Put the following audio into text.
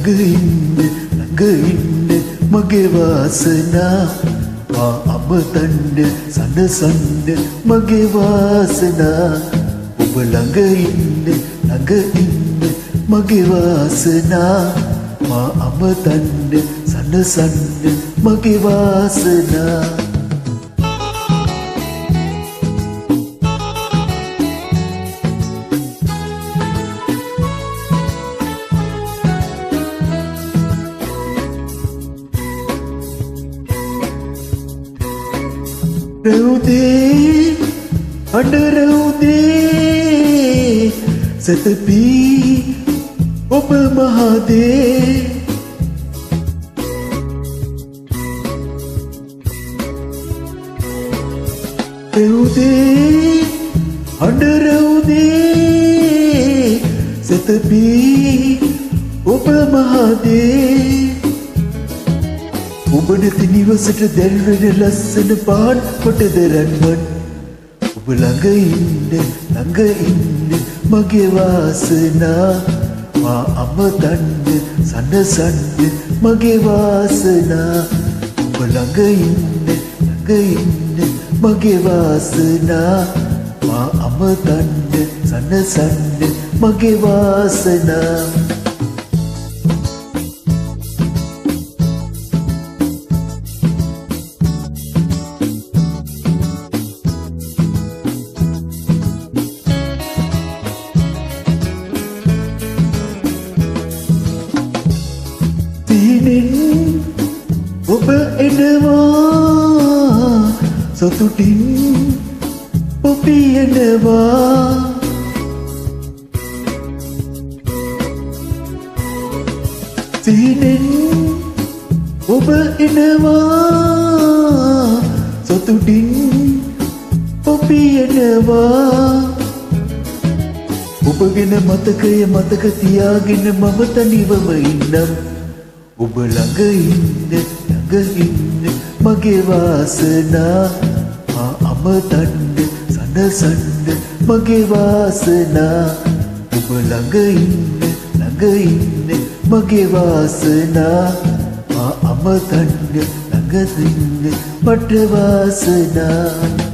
ළඟ ඉන්න මගේ වාසනා මා අමතන්න සනසන්න මගේ වාසනා ඔබ ළඟ ඉන්න මගේ වාසනා මා අමතන්න සනසන්න මගේ වාසනා රවුදේ අඬ රවුදේ සතපී ඔබ මහදේ රවුදේ අඬ රවුදේ සතපී ඔබ මහදේ ඔබ නැති නිවසට දැල්වෙන ලස්සන පාන් කොටද රන්වන් ඔබ ළඟ ඉන්න මගේ වාසනා මා අමතන්න සනසන්න මගේ වාසනා ඔබ ළඟ ඉන්න මගේ වාසනා මා අමතන්න සනසන්න මගේ වාසනා ඔබ එනවා සතුටින් ඔබියනවා සිහිනෙන් ඔබ එනවා සතුටින් ඔබියනවා ඔබගෙන මතකය මතක තියාගෙන මම තනිවම ඉන්නම් ඔබ ළඟ ඉන්න මගේ වාසනා මා අමතන්න සනසන්න මගේ වාසනා ඔබ ළඟ ඉන්න මගේ වාසනා මා අමතන්න ළඟ ඉන්න මට වාසනා